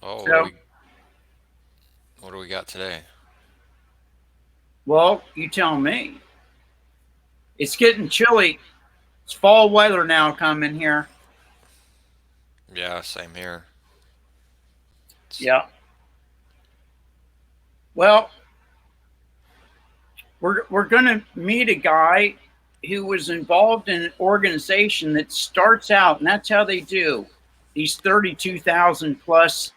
Oh, So, what do we got today? well, you tell me. It's getting chilly. It's fall weather now coming here. Yeah, same here. It's, Yeah. Well, we're going to meet a guy who was involved in an organization that starts out, and that's how they do these 32,000 plus,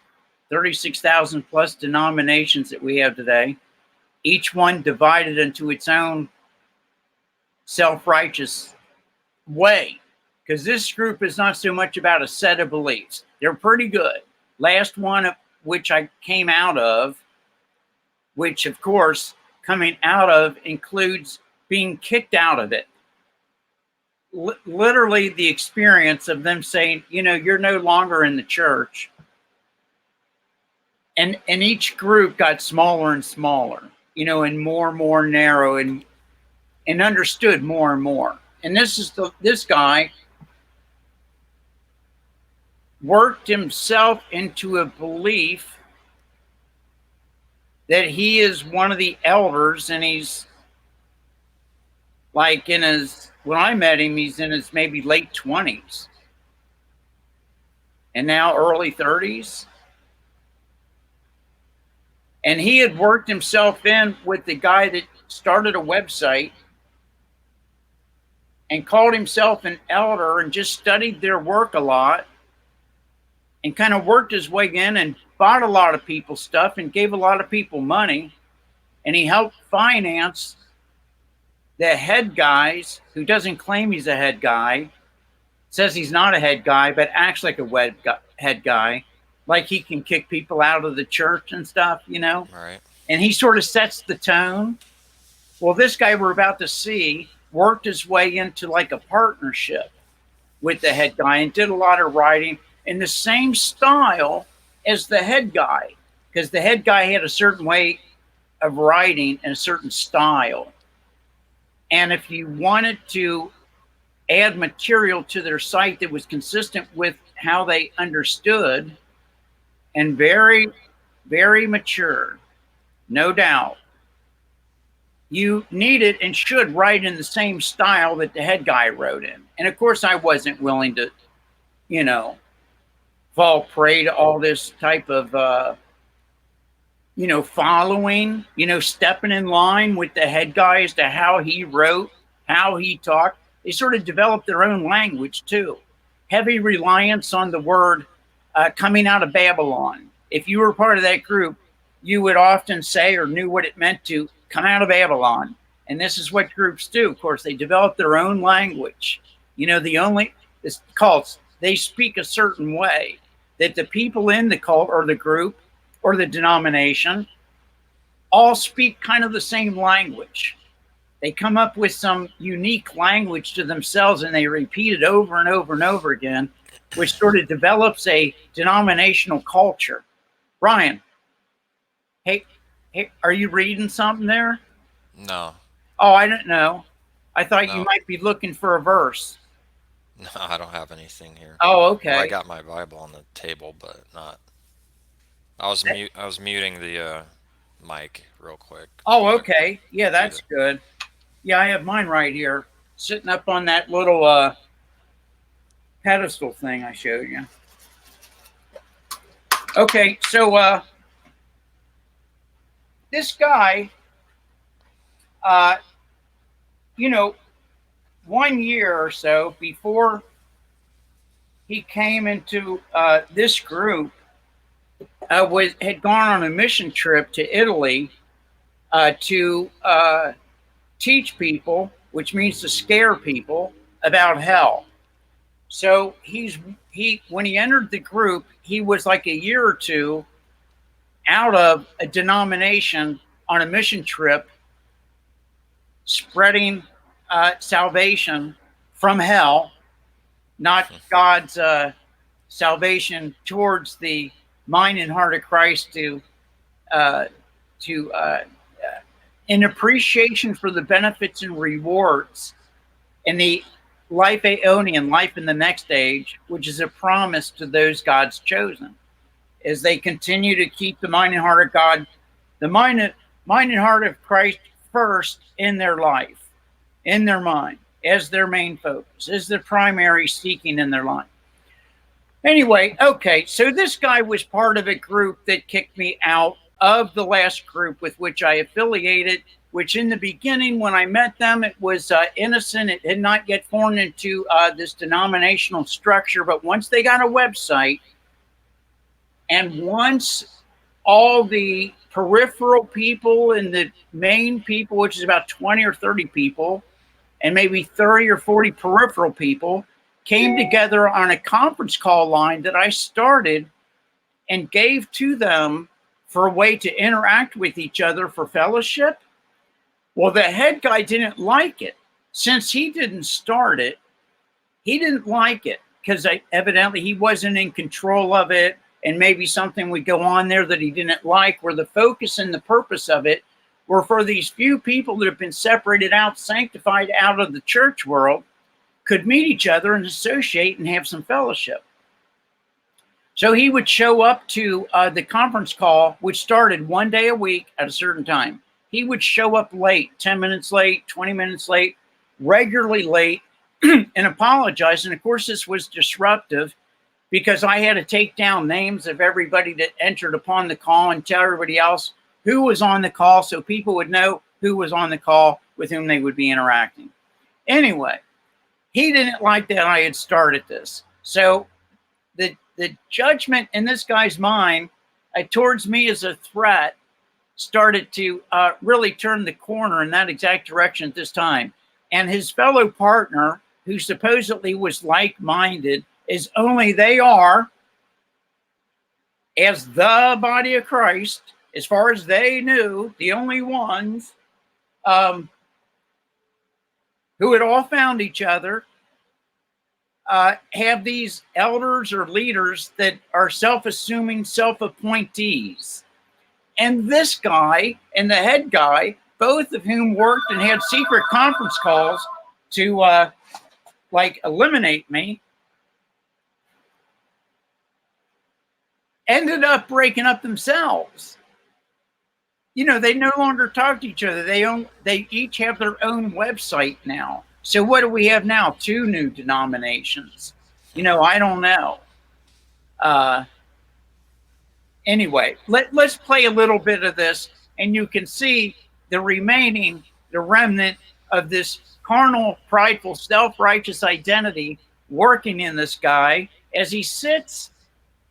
36,000 plus denominations that we have today, each one divided into its own self righteous way. Because this group is not so much about a set of beliefs, they're pretty good. Last one of which I came out of, which of course, coming out of includes being kicked out of it. Literally the experience of them saying, you're no longer in the church. And each group got smaller and smaller, and more narrow, and understood more and more. And this guy worked himself into a belief that he is one of the elders, and he's like when I met him, he's in his maybe late 20s and now early 30s. And he had worked himself in with the guy that started a website and called himself an elder and just studied their work a lot and kind of worked his way in and bought a lot of people's stuff and gave a lot of people money. And he helped finance the head guys, who doesn't claim he's a head guy, says he's not a head guy, but acts like a head guy, like he can kick people out of the church and stuff, right. And he sort of sets the tone. Well, this guy we're about to see worked his way into like a partnership with the head guy and did a lot of writing in the same style as the head guy, because the head guy had a certain way of writing and a certain style. And if you wanted to add material to their site that was consistent with how they understood and very, very mature, no doubt, you needed and should write in the same style that the head guy wrote in. And of course, I wasn't willing to, fall prey to all this type of, following, stepping in line with the head guy as to how he wrote, how he talked. They sort of developed their own language too. Heavy reliance on the word coming out of Babylon. If you were part of that group, you would often say or knew what it meant to come out of Babylon. And this is what groups do. Of course, they develop their own language. This cults, they speak a certain way that the people in the cult or the group or the denomination all speak kind of the same language. They come up with some unique language to themselves and they repeat it over and over and over again, which sort of develops a denominational culture. Brian, hey, are you reading something there? No, Oh, I don't know. I thought you no, might be looking for a verse. no. I don't have anything here. Oh, Well, I okay. got my Bible on the table, but not. I was muting the mic real quick. Oh, I okay. Yeah, do that's that. good. Yeah, I have mine right here, sitting up on that little pedestal thing I showed you. Okay, so this guy, uh, you know, 1 year or so before he came into this group, had gone on a mission trip to Italy to teach people, which means to scare people about hell. So he when he entered the group, he was like a year or two out of a denomination on a mission trip, spreading salvation from hell, not God's salvation towards the mind and heart of Christ uh, to in appreciation for the benefits and rewards in the life aeonian, life in the next age, which is a promise to those God's chosen. as they continue to keep the mind and heart of God, the mind and heart of Christ first in their life, in their mind, as their main focus, as the primary seeking in their life. Anyway, okay, so this guy was part of a group that kicked me out of the last group with which I affiliated, which in the beginning, when I met them, it was innocent. It had not yet formed into this denominational structure. But once they got a website, and once all the peripheral people and the main people, which is about 20 or 30 people, and maybe 30 or 40 peripheral people, came together on a conference call line that I started and gave to them for a way to interact with each other for fellowship. Well, the head guy didn't like it. Since he didn't start it, he didn't like it because evidently he wasn't in control of it, and maybe something would go on there that he didn't like, where the focus and the purpose of it were for these few people that have been separated out, sanctified out of the church world, could meet each other and associate and have some fellowship. So he would show up to the conference call, which started one day a week at a certain time. He would show up late, 10 minutes late, 20 minutes late, regularly late, and apologize. And of course, this was disruptive because I had to take down names of everybody that entered upon the call and tell everybody else who was on the call so people would know who was on the call with whom they would be interacting. Anyway, he didn't like that I had started this. So the judgment in this guy's mind towards me as a threat started to really turn the corner in that exact direction at this time. And his fellow partner, who supposedly was like-minded, as only they are, as the body of Christ, as far as they knew, the only ones who had all found each other, have these elders or leaders that are self-assuming self-appointees. And this guy and the head guy, both of whom worked and had secret conference calls to eliminate me, ended up breaking up themselves. You know, they no longer talk to each other. They each have their own website now. So what do we have now? 2 new denominations. You know, I don't know. Anyway, let's play a little bit of this, and you can see the remnant of this carnal, prideful, self-righteous identity working in this guy as he sits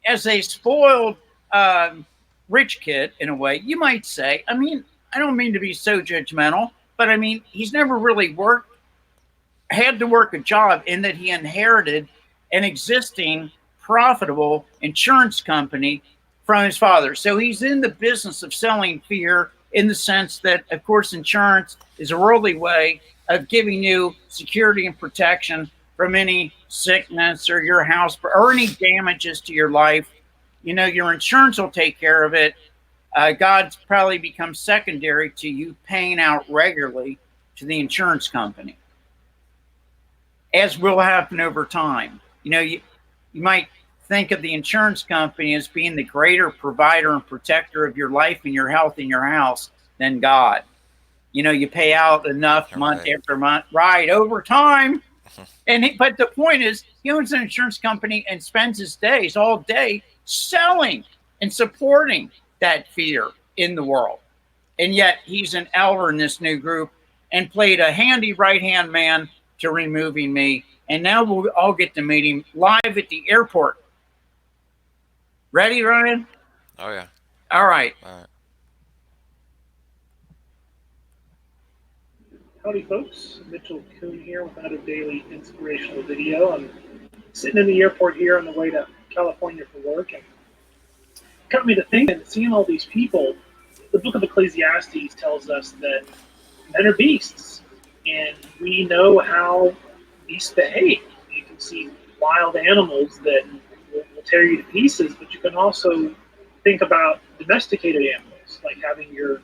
as a spoiled rich kid, in a way, you might say. I mean, I don't mean to be so judgmental, but I mean, he's never really had to work a job, in that he inherited an existing profitable insurance company from his father. So he's in the business of selling fear, in the sense that, of course, insurance is a worldly way of giving you security and protection from any sickness or your house or any damages to your life. You know, your insurance will take care of it. God's probably become secondary to you paying out regularly to the insurance company, as will happen over time. You know, you might think of the insurance company as being the greater provider and protector of your life and your health and your house than God. You know, you pay out enough month after month, right, over time. But the point is, he owns an insurance company and spends his days all day selling and supporting that fear in the world. And yet he's an elder in this new group and played a handy right-hand man to removing me. And now we'll all get to meet him live at the airport. Ready, Ryan? Oh, yeah. All right. All right. Howdy folks, Mitchell Kuhn here with another daily inspirational video. I'm sitting in the airport here on the way to California for work, and it got me to thinking, seeing all these people. The book of Ecclesiastes tells us that men are beasts, and we know how beasts behave. You can see wild animals that will tear you to pieces, but you can also think about domesticated animals, like having your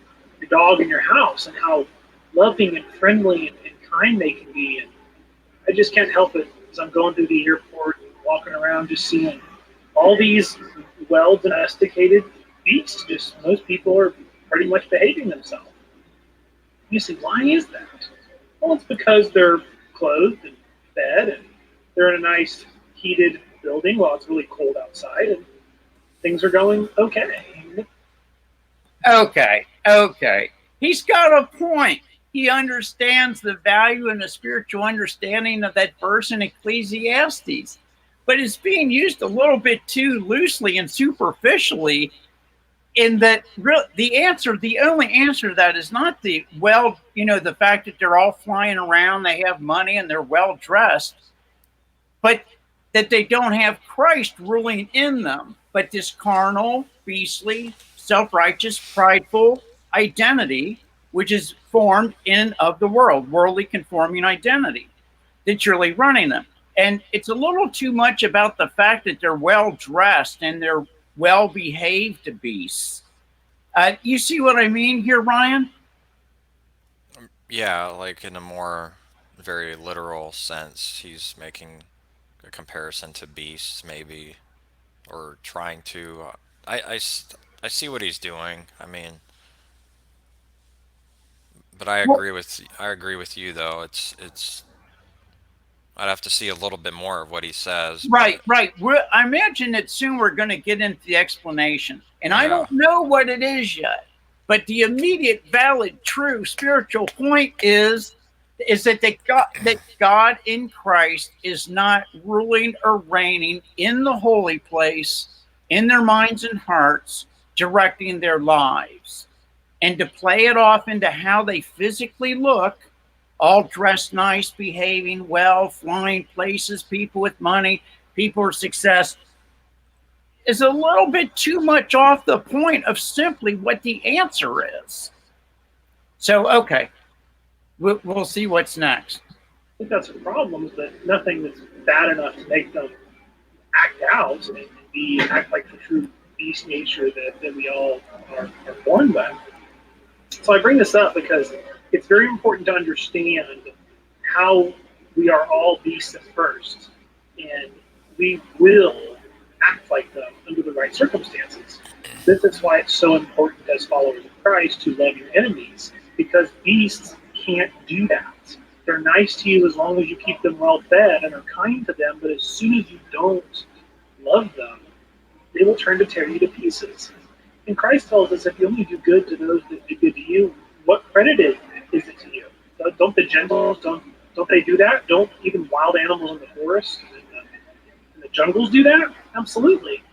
dog in your house, and how loving and friendly and kind they can be. And I just can't help it as I'm going through the airport, walking around, just seeing all these well domesticated beasts. Just most people are pretty much behaving themselves. You say, why is that? Well, it's because they're clothed and fed, and they're in a nice heated building while it's really cold outside, and things are going okay. Okay, okay. He's got a point. He understands the value and the spiritual understanding of that verse in Ecclesiastes, but it's being used a little bit too loosely and superficially. In that, the only answer to that is not the fact that they're all flying around, they have money, and they're well dressed, but that they don't have Christ ruling in them, but this carnal, beastly, self righteous, prideful identity, which is formed in of the world, worldly conforming identity that's really running them. And it's a little too much about the fact that they're well dressed and they're well behaved beasts. You see what I mean here, Ryan? Yeah, like in a more very literal sense, he's making a comparison to beasts, maybe, or trying to. I see what he's doing. I mean, but Well, I agree with you though. It's I'd have to see a little bit more of what he says, right, but right. I imagine that soon we're going to get into the explanation. And I yeah, don't know what it is yet. But the immediate, valid, true spiritual point is that God in Christ is not ruling or reigning in the holy place, in their minds and hearts, directing their lives. And to play it off into how they physically look, all dressed nice, behaving well, flying places, people with money, people of success, is a little bit too much off the point of simply what the answer is. So, okay, we'll see what's next. They've got some problems, but nothing that's bad enough to make them act out and be act like the true beast nature that we all are born with. So I bring this up because it's very important to understand how we are all beasts at first, and we will act like them under the right circumstances. This is why it's so important as followers of Christ to love your enemies, because beasts can't do that. They're nice to you as long as you keep them well fed and are kind to them, but as soon as you don't love them, they will turn to tear you to pieces. And Christ tells us if you only do good to those that do good to you, what credit is it to you? Don't the Gentiles don't they do that? Don't even wild animals in the forest and the jungles do that? Absolutely.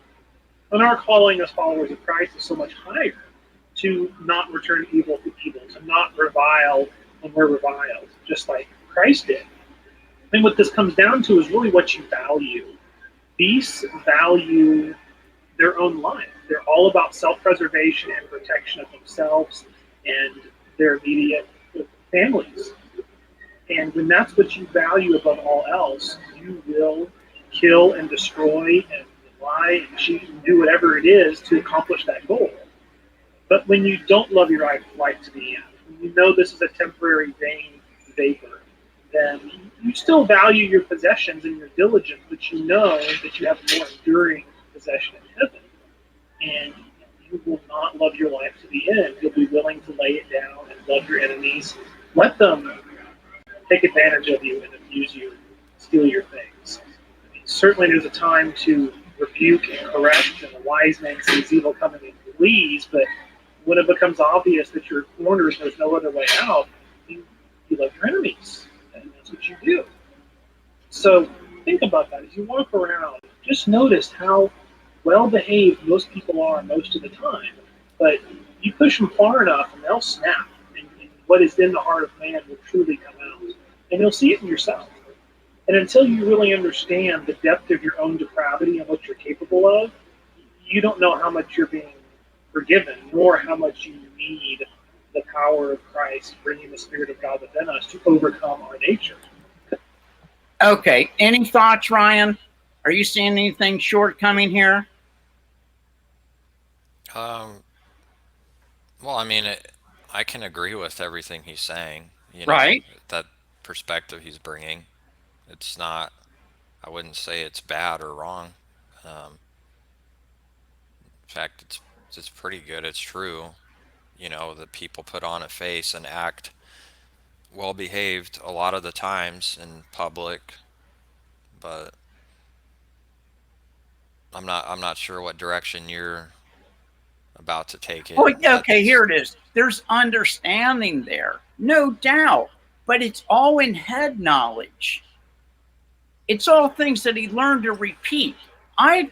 And our calling as followers of Christ is so much higher to not return evil to evil, to not revile when we're reviled, just like Christ did. And what this comes down to is really what you value. Beasts value their own life. They're all about self-preservation and protection of themselves and their immediate families. And when that's what you value above all else, you will kill and destroy and lie and cheat and do whatever it is to accomplish that goal. But when you don't love your life to the end, when you know this is a temporary vain vapor, then you still value your possessions and your diligence, but you know that you have more enduring possession in heaven. And you will not love your life to the end. You'll be willing to lay it down and love your enemies. Let them take advantage of you and abuse you, steal your things. I mean, certainly there's a time to rebuke and correct, and the wise man sees evil coming and flees, but when it becomes obvious that you're cornered and there's no other way out, you love your enemies. And that's what you do. So think about that. As you walk around, just notice how well behaved most people are most of the time. But you push them far enough and they'll snap. And what is in the heart of man will truly come out. And you'll see it in yourself. And until you really understand the depth of your own depravity and what you're capable of, you don't know how much you're being forgiven, nor how much you need the power of Christ bringing the Spirit of God within us to overcome our nature. Okay, any thoughts, Ryan? Are you seeing anything shortcoming here? um, well, I mean, I can agree with everything he's saying. You know, Right. that perspective he's bringing. It's not. I wouldn't say it's bad or wrong. Um, fact, it's pretty good. It's true. You know, that people put on a face and act well behaved a lot of the times in public, but I'm not sure what direction you're about to take it. Well, okay, That's here it is. There's understanding there, no doubt, but it's all in head knowledge. It's all things that he learned to repeat. I've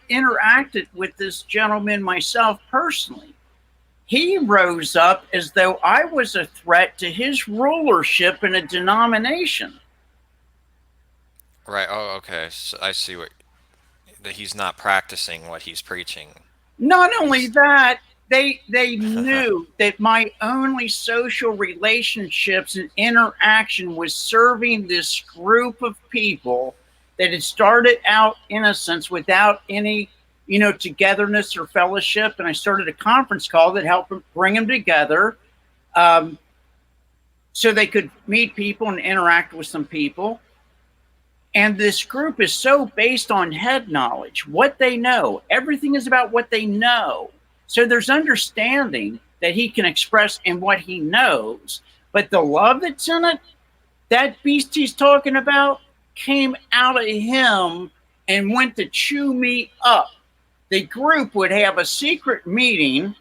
interacted with this gentleman myself personally. He rose up as though I was a threat to his rulership in a denomination. right. Oh, okay. So I see what that he's not practicing what he's preaching. Not only He's that, they knew that my only social relationships and interaction was serving this group of people that had started out innocence without any, togetherness or fellowship. And I started a conference call that helped bring them together, um, so they could meet people and interact with some people. And this group is so based on head knowledge, what they know. Everything is about what they know. So there's understanding that he can express in what he knows. But the love that's in it, that beast he's talking about, came out of him and went to chew me up. The group would have a secret meeting,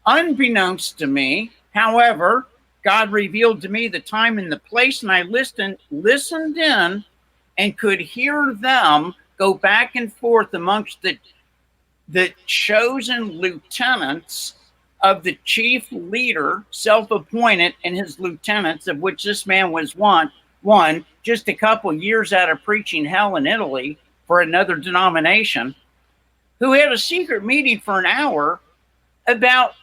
unbeknownst to me. However, God revealed to me the time and the place, and I listened in and could hear them go back and forth amongst the chosen lieutenants of the chief leader, self-appointed, and his lieutenants, of which this man was one, just a couple years out of preaching hell in Italy for another denomination, who had a secret meeting for an hour about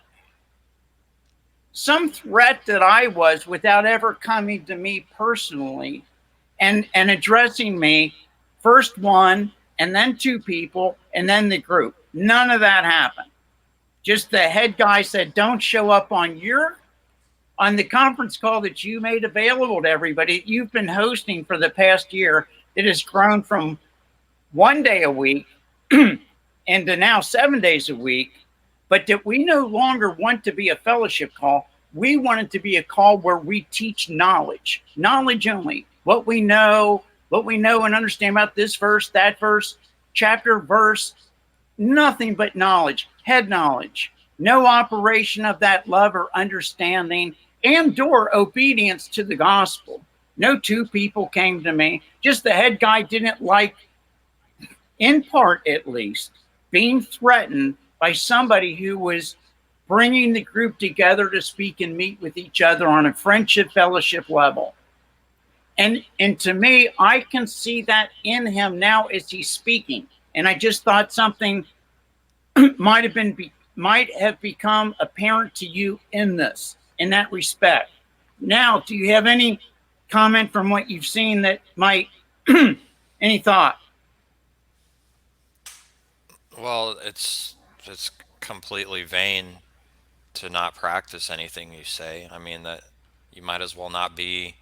some threat that I was without ever coming to me personally and addressing me, first one and then two people and then the group. None of that happened. Just the head guy said, don't show up on the conference call that you made available to everybody you've been hosting for the past year. It has grown from 1 day a week into now 7 days a week, but that we no longer want to be a fellowship call. We want it to be a call where we teach knowledge only. What we know and understand about this verse, that verse, chapter, verse, nothing but knowledge, head knowledge, no operation of that love or understanding and/or obedience to the gospel. No two people came to me. Just the head guy didn't like, in part at least, being threatened by somebody who was bringing the group together to speak and meet with each other on a friendship fellowship level. And to me, I can see that in him now as he's speaking. And I just thought something might have become apparent to you in that respect. Now, do you have any comment from what you've seen that might, any thought? well, it's completely vain to not practice anything you say. I mean that you might as well not be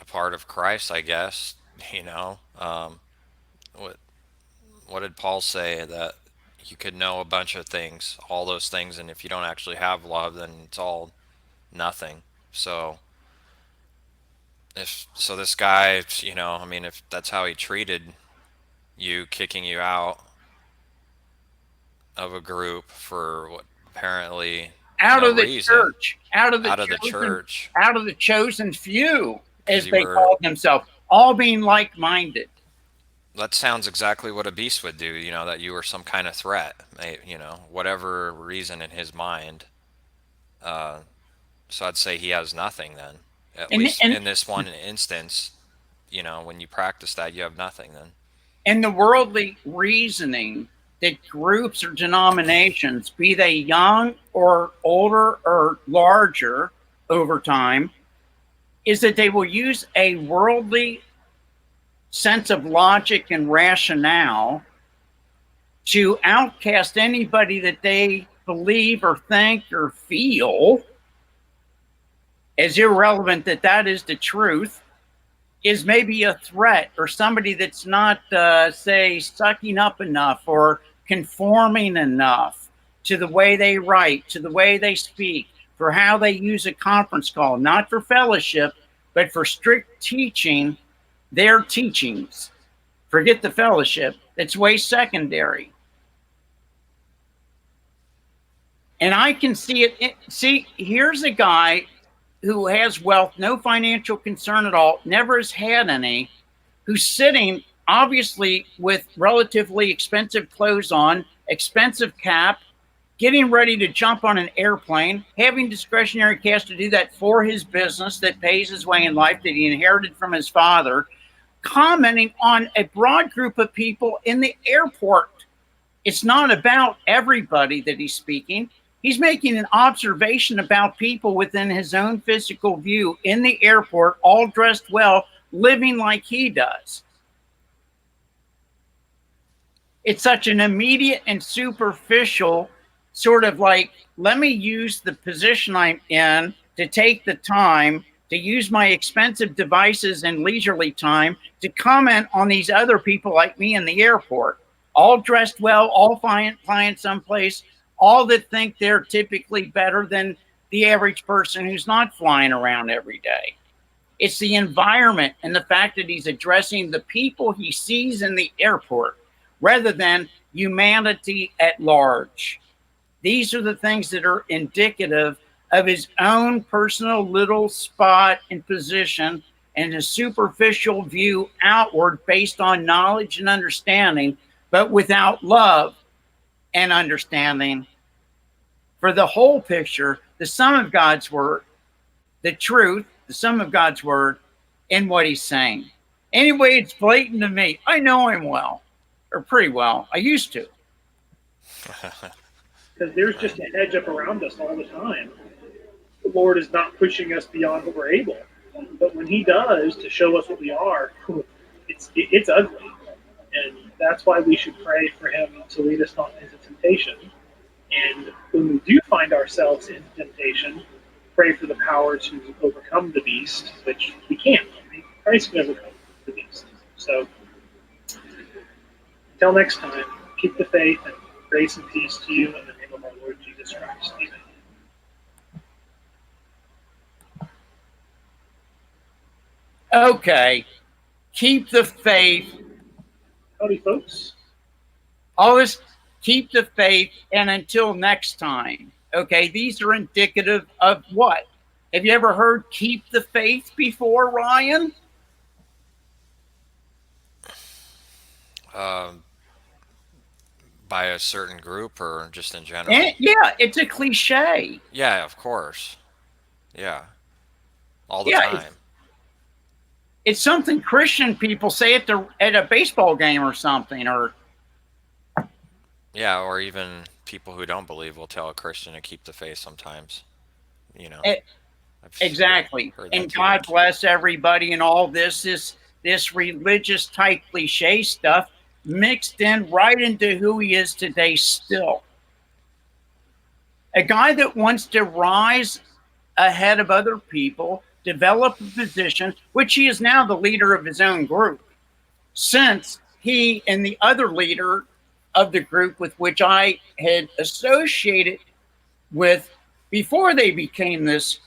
a part of Christ, I guess. You know, what what did Paul say that you could know a bunch of things, all those things, and if you don't actually have love, then it's all nothing. So if so, this guy, I mean, if that's how he treated you, kicking you out of a group for what apparently Out no of the reason, church, out of the out of the chosen, church, out of the chosen few, because as you they were. called themselves, all being like-minded. That sounds exactly what a beast would do. That you were some kind of threat. Whatever reason in his mind. Uh, so I'd say he has nothing then. At And least and in this one instance, when you practice that, you have nothing then. and the worldly reasoning that groups or denominations, be they young or older or larger over time, is that they will use a worldly sense of logic and rationale to outcast anybody that they believe or think or feel as irrelevant, that is the truth, is maybe a threat or somebody that's not, say, sucking up enough or conforming enough to the way they write, to the way they speak, for how they use a conference call, not for fellowship, but for strict teaching their teachings. Forget the fellowship, it's way secondary. And I can see it. See, here's a guy who has wealth, no financial concern at all, never has had any, who's sitting obviously with relatively expensive clothes on, expensive cap, getting ready to jump on an airplane, having discretionary cash to do that for his business that pays his way in life that he inherited from his father, commenting on a broad group of people in the airport. It's not about everybody that he's speaking. He's making an observation about people within his own physical view in the airport, all dressed well, living like he does. It's such an immediate and superficial sort of like, let me use the position I'm in to take the time to use my expensive devices and leisurely time to comment on these other people like me in the airport, all dressed well, all flying someplace, all that think they're typically better than the average person who's not flying around every day. It's the environment and the fact that he's addressing the people he sees in the airport rather than humanity at large. These are the things that are indicative of his own personal little spot and position and a superficial view outward based on knowledge and understanding, but without love and understanding for the whole picture, the sum of God's word, the truth, the sum of God's word, and what he's saying. Anyway, it's blatant to me. I know him well, or pretty well. I used to. Because there's just a hedge up around us all the time. The Lord is not pushing us beyond what we're able. But when he does, to show us what we are, it's ugly. And that's why we should pray for him to lead us not into temptation. And when we do find ourselves in temptation, pray for the power to overcome the beast, which we can't. Christ can overcome the beast. So until next time, keep the faith and grace and peace to you in the name of our Lord Jesus Christ. Amen. Okay, keep the faith. Howdy, folks. Always keep the faith, and until next time. Okay, these are indicative of what? Have you ever heard keep the faith before, Ryan? By a certain group or just in general? Yeah, it's a cliche. Yeah, of course. Yeah. All the Yeah, time. It's something Christian people say at a baseball game or something, or Yeah, or even people who don't believe will tell a Christian to keep the faith sometimes. You know. Exactly. And God bless everybody, and all this religious type cliche stuff mixed in right into who he is today still. A guy that wants to rise ahead of other people, develop a position, which he is now the leader of his own group, since he and the other leader of the group with which I had associated with before they became this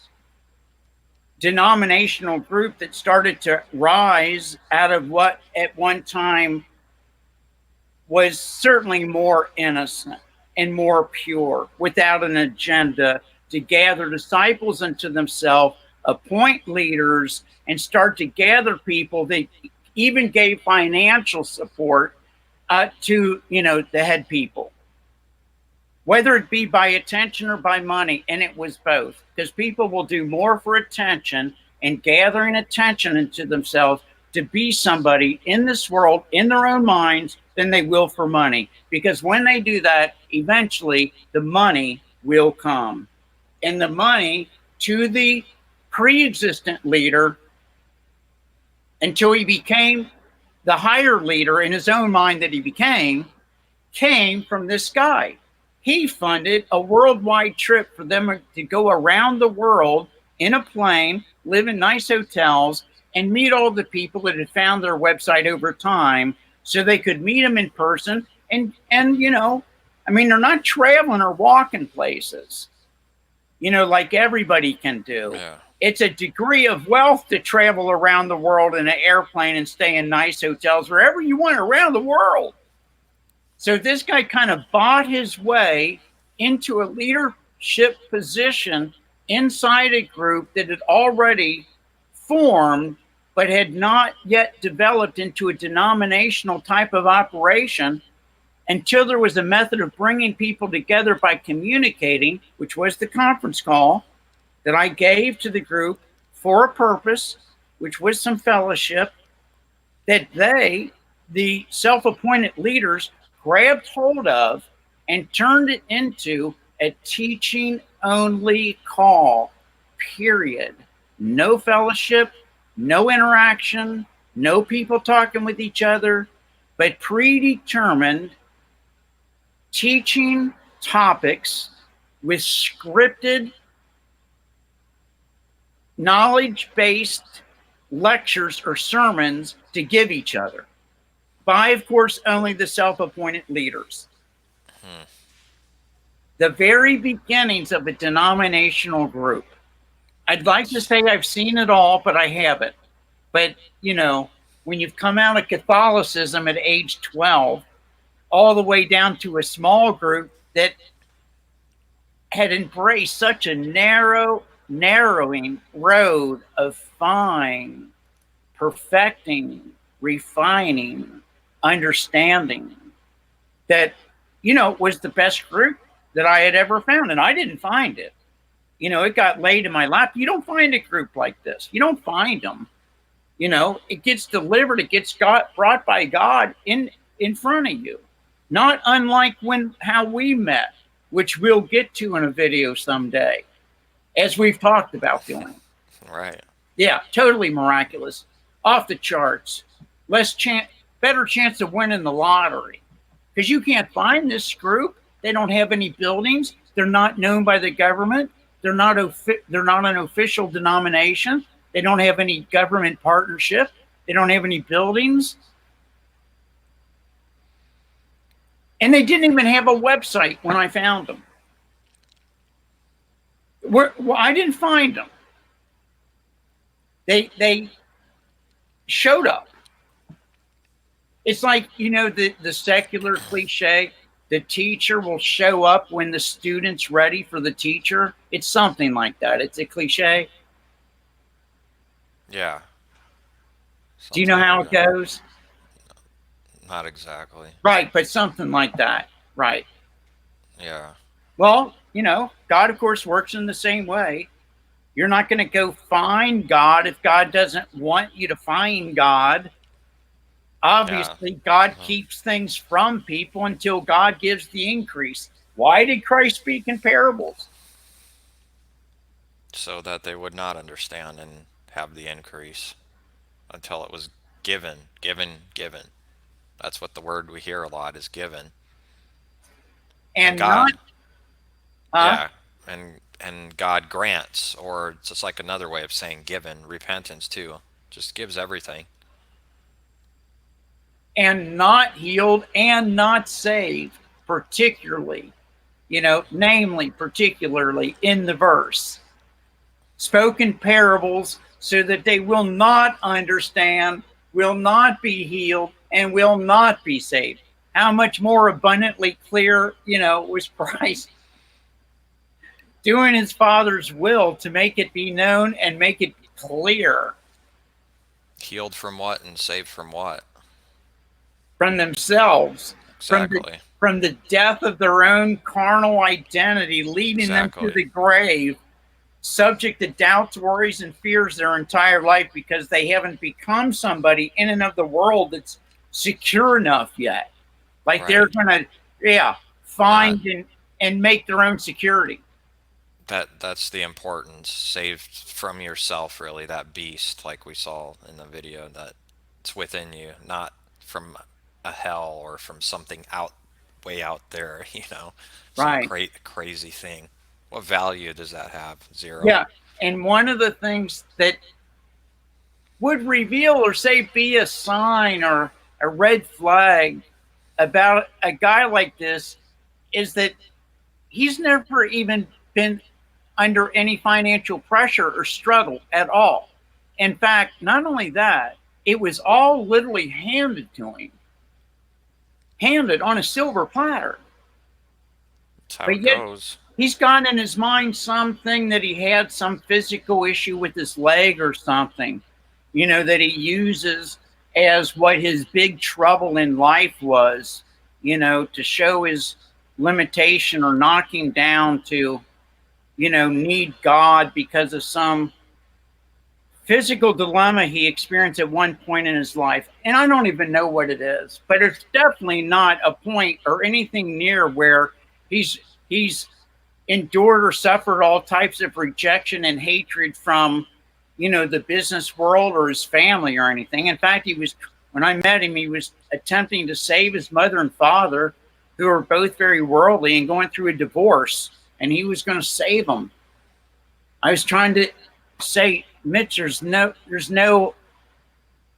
denominational group that started to rise out of what at one time was certainly more innocent and more pure, without an agenda, to gather disciples unto themselves, appoint leaders, and start to gather people that even gave financial support to the head people, whether it be by attention or by money. And it was both, because people will do more for attention and gathering attention into themselves to be somebody in this world in their own minds than they will for money. Because when they do that, eventually the money will come, and the money to the pre-existent leader, until he became the higher leader in his own mind that he became, came from this guy. He funded a worldwide trip for them to go around the world in a plane, live in nice hotels, and meet all the people that had found their website over time, so they could meet them in person And I mean, they're not traveling or walking places, like everybody can do. Yeah. It's a degree of wealth to travel around the world in an airplane and stay in nice hotels wherever you want around the world. So this guy kind of bought his way into a leadership position inside a group that had already formed, but had not yet developed into a denominational type of operation until there was a method of bringing people together by communicating, which was the conference call that I gave to the group for a purpose, which was some fellowship, that they, the self-appointed leaders, grabbed hold of and turned it into a teaching only call, period. No fellowship, no interaction, no people talking with each other, but predetermined teaching topics with scripted, knowledge-based lectures or sermons to give each other by, of course, only the self-appointed leaders. The very beginnings of a denominational group. I'd like to say I've seen it all, but I haven't. But, when you've come out of Catholicism at age 12, all the way down to a small group that had embraced such a narrowing road of fine, perfecting, refining, understanding, that, was the best group that I had ever found. And I didn't find it. It got laid in my lap. You don't find a group like this. You don't find them. It gets delivered. It gets brought by God in front of you. Not unlike how we met, which we'll get to in a video someday, as we've talked about doing. Right. Yeah, totally miraculous. Off the charts. Better chance of winning the lottery. Because you can't find this group. They don't have any buildings. They're not known by the government. They're not an official denomination. They don't have any government partnership. They don't have any buildings. And they didn't even have a website when I found them. I didn't find them. They showed up. It's like, the secular cliche, the teacher will show up when the student's ready for the teacher. It's something like that. It's a cliche. Yeah. Do you know how it goes? Not exactly. Right, but something like that. Right. Yeah. Well, God, of course, works in the same way. You're not going to go find God if God doesn't want you to find God. Obviously, Yeah. God keeps things from people until God gives the increase. Why did Christ speak in parables? So that they would not understand and have the increase until it was given. That's what the word we hear a lot is given. And And God, not, yeah, and God grants, or it's just like another way of saying given, repentance too. Just gives everything. and not healed and not saved, particularly, particularly in the verse. Spoken parables so that they will not understand, will not be healed, and will not be saved. How much more abundantly clear, was Christ doing his Father's will to make it be known and make it clear. Healed from what and saved from what? From themselves, Exactly. from the death of their own carnal identity, leading them to the grave, subject to doubts, worries, and fears their entire life because they haven't become somebody in and of the world that's secure enough yet. Like Right. they're going to, find and make their own security. That's the importance. Saved from yourself, really, that beast, like we saw in the video, that it's within you, not from a hell or from something way out there, some Right. crazy thing. What value does that have? Zero. Yeah. And one of the things that would reveal or say be a sign or a red flag about a guy like this is that he's never even been under any financial pressure or struggle at all. In fact, not only that, it was all literally handed to him, handed on a silver platter. That's how But it yet goes. he's got in his mind something that he had some physical issue with his leg or something, that he uses as what his big trouble in life was, to show his limitation or knock him down to, need God because of some physical dilemma he experienced at one point in his life. And I don't even know what it is, but it's definitely not a point or anything near where he's endured or suffered all types of rejection and hatred from, the business world or his family or anything. In fact, when I met him, he was attempting to save his mother and father, who were both very worldly and going through a divorce, and he was going to save them. I was trying to say, Mitch, there's no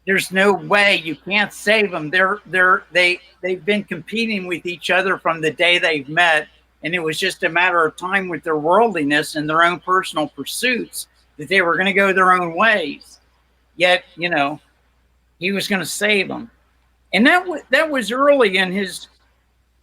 way you can't save them. They've been competing with each other from the day they've met, and it was just a matter of time with their worldliness and their own personal pursuits that they were going to go their own ways. Yet, he was going to save them, and that was early in his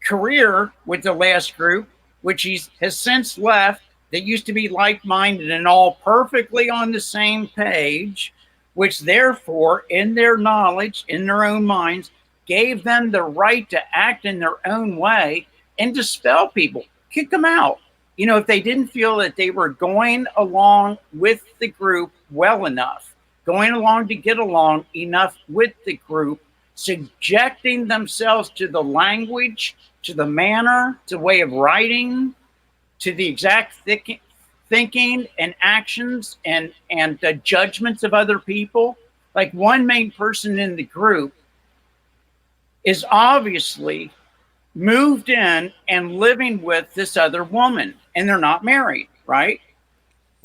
career with the last group, which he has since left. That used to be like-minded and all perfectly on the same page, which therefore, in their knowledge, in their own minds, gave them the right to act in their own way and dispel people, kick them out. If they didn't feel that they were going along with the group well enough, going along to get along enough with the group, subjecting themselves to the language, to the manner, to the way of writing, to the exact thinking and actions and the judgments of other people. Like, one main person in the group is obviously moved in and living with this other woman, and they're not married, right?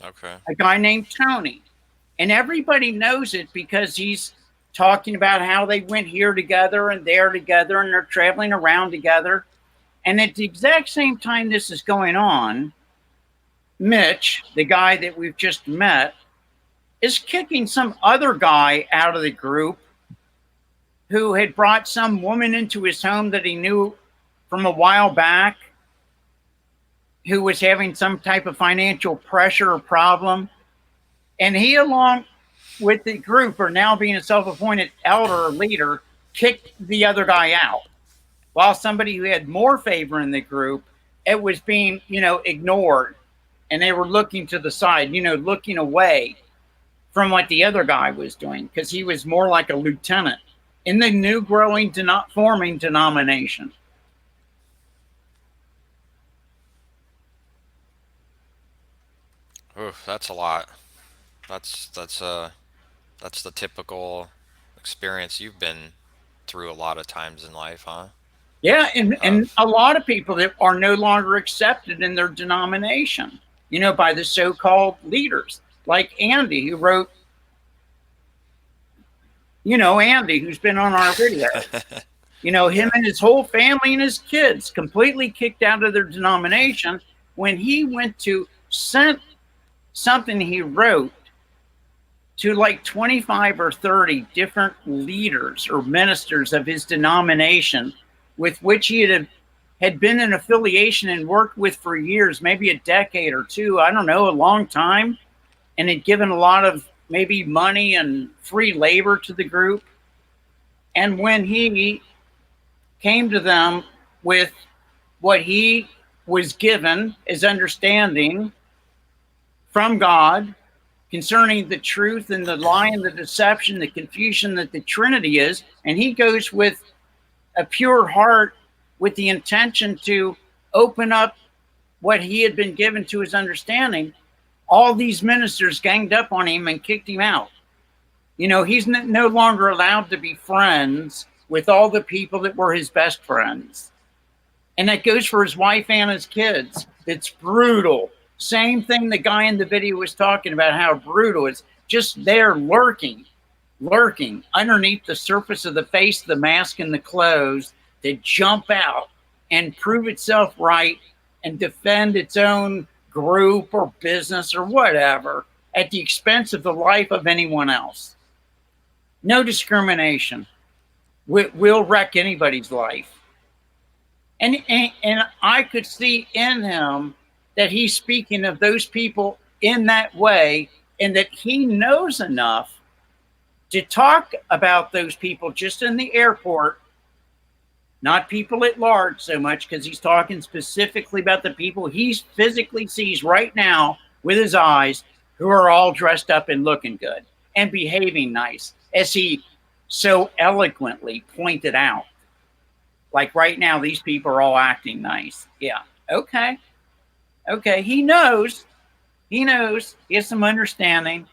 Okay. A guy named Tony. And everybody knows it because he's talking about how they went here together and there together and they're traveling around together. And at the exact same time this is going on, Mitch, the guy that we've just met, is kicking some other guy out of the group who had brought some woman into his home that he knew from a while back, who was having some type of financial pressure or problem. And he, along with the group, are now being a self-appointed elder or leader, kicked the other guy out. While somebody who had more favor in the group, it was being, ignored. And they were looking to the side, looking away from what the other guy was doing, because he was more like a lieutenant in the new growing, forming denomination. Ooh, that's a lot. That's the typical experience you've been through a lot of times in life, huh? Yeah, and a lot of people that are no longer accepted in their denomination, by the so-called leaders, like Andy, who wrote, Andy, who's been on our video. Him and his whole family and his kids completely kicked out of their denomination when he went to send something he wrote to like 25 or 30 different leaders or ministers of his denomination, with which he had been in affiliation and worked with for years, maybe a decade or two, I don't know, a long time, and had given a lot of maybe money and free labor to the group. And when he came to them with what he was given as understanding from God concerning the truth and the lie and the deception, the confusion that the Trinity is, and he goes with a pure heart with the intention to open up what he had been given to his understanding, all these ministers ganged up on him and kicked him out. He's no longer allowed to be friends with all the people that were his best friends. And that goes for his wife and his kids. It's brutal. Same thing the guy in the video was talking about, how brutal it's just there lurking underneath the surface of the face, the mask, and the clothes, to jump out and prove itself right and defend its own group or business or whatever at the expense of the life of anyone else. No discrimination. We'll wreck anybody's life. And I could see in him that he's speaking of those people in that way, and that he knows enough to talk about those people just in the airport, not people at large so much, because he's talking specifically about the people he physically sees right now with his eyes, who are all dressed up and looking good and behaving nice, as he so eloquently pointed out. Like right now, these people are all acting nice. Yeah. Okay. Okay. He knows. He knows. He has some understanding.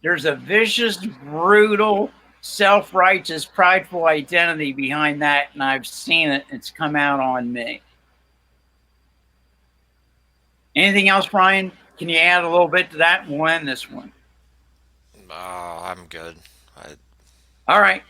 There's a vicious, brutal, self-righteous, prideful identity behind that, and I've seen it. It's come out on me. Anything else, Brian? Can you add a little bit to that? We'll end this one. I'm good. All right.